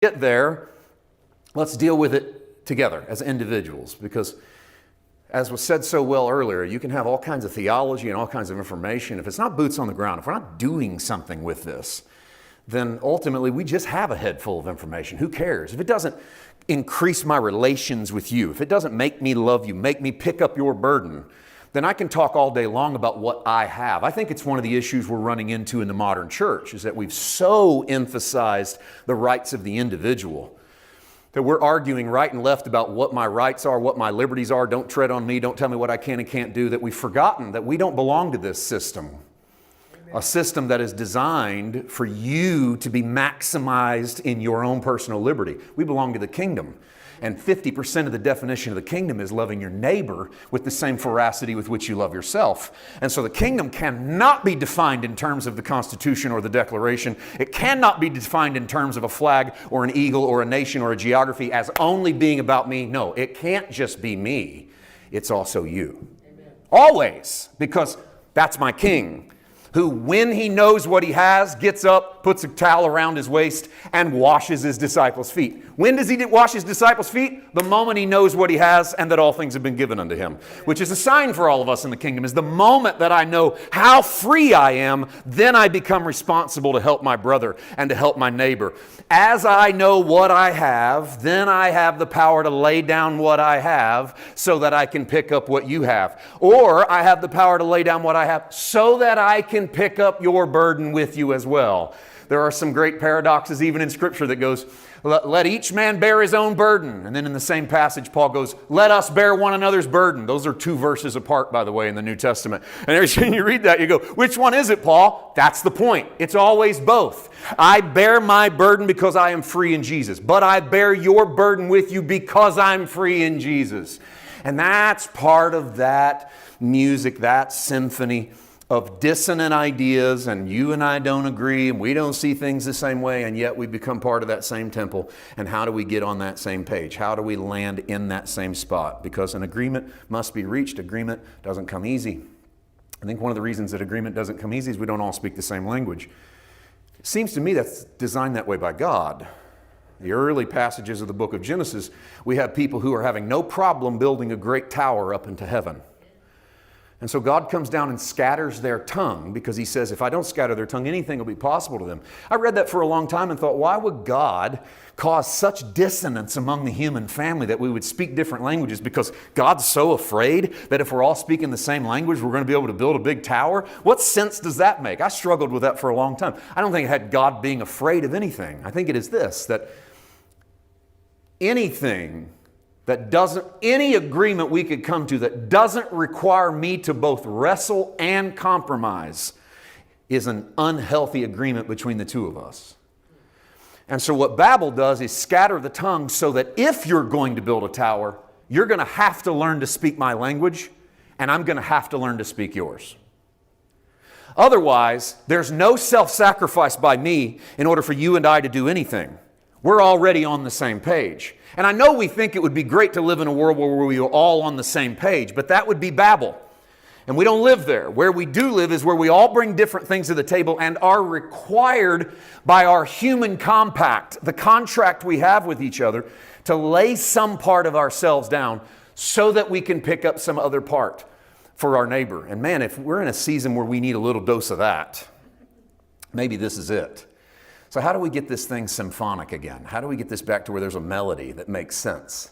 Get there, let's deal with it together as individuals, because as was said so well earlier, you can have all kinds of theology and all kinds of information. If it's not boots on the ground, if we're not doing something with this, then ultimately we just have a head full of information. Who cares? If it doesn't increase my relations with you, if it doesn't make me love you, make me pick up your burden, then I can talk all day long about what I have. I think it's one of the issues we're running into in the modern church, is that we've so emphasized the rights of the individual that we're arguing right and left about what my rights are, what my liberties are. Don't tread on me, don't tell me what I can and can't do, that we've forgotten that we don't belong to this system. A system that is designed for you to be maximized in your own personal liberty. We belong to the kingdom. And 50% of the definition of the kingdom is loving your neighbor with the same veracity with which you love yourself. And so the kingdom cannot be defined in terms of the Constitution or the Declaration. It cannot be defined in terms of a flag or an eagle or a nation or a geography as only being about me. No, it can't just be me. It's also you. Amen. Always, because that's my king, who, when he knows what he has, gets up, puts a towel around his waist, and washes his disciples' feet. When does he wash his disciples' feet? The moment he knows what he has and that all things have been given unto him, which is a sign for all of us in the kingdom, is the moment that I know how free I am, then I become responsible to help my brother and to help my neighbor. As I know what I have, then I have the power to lay down what I have so that I can pick up what you have. Or I have the power to lay down what I have so that I can pick up your burden with you as well. There are some great paradoxes even in Scripture that goes, let each man bear his own burden. And then in the same passage, Paul goes, let us bear one another's burden. Those are 2 verses apart, by the way, in the New Testament. And every time you read that, you go, which one is it, Paul? That's the point. It's always both. I bear my burden because I am free in Jesus. But I bear your burden with you because I'm free in Jesus. And that's part of that music, that symphony of dissonant ideas, and you and I don't agree, and we don't see things the same way, and yet we become part of that same temple. And how do we get on that same page? How do we land in that same spot? Because an agreement must be reached. Agreement doesn't come easy. I think one of the reasons that agreement doesn't come easy is we don't all speak the same language. It seems to me that's designed that way by God. The early passages of the book of Genesis, we have people who are having no problem building a great tower up into heaven. And so God comes down and scatters their tongue, because he says, if I don't scatter their tongue, anything will be possible to them. I read that for a long time and thought, why would God cause such dissonance among the human family that we would speak different languages? Because God's so afraid that if we're all speaking the same language, we're going to be able to build a big tower? What sense does that make? I struggled with that for a long time. I don't think it had God being afraid of anything. I think it is this, that any agreement we could come to that doesn't require me to both wrestle and compromise is an unhealthy agreement between the two of us. And so what Babel does is scatter the tongue so that if you're going to build a tower, you're going to have to learn to speak my language, and I'm going to have to learn to speak yours. Otherwise, there's no self-sacrifice by me in order for you and I to do anything. We're already on the same page. And I know we think it would be great to live in a world where we are all on the same page, but that would be Babel. And we don't live there. Where we do live is where we all bring different things to the table and are required by our human compact, the contract we have with each other, to lay some part of ourselves down so that we can pick up some other part for our neighbor. And man, if we're in a season where we need a little dose of that, maybe this is it. So how do we get this thing symphonic again? How do we get this back to where there's a melody that makes sense?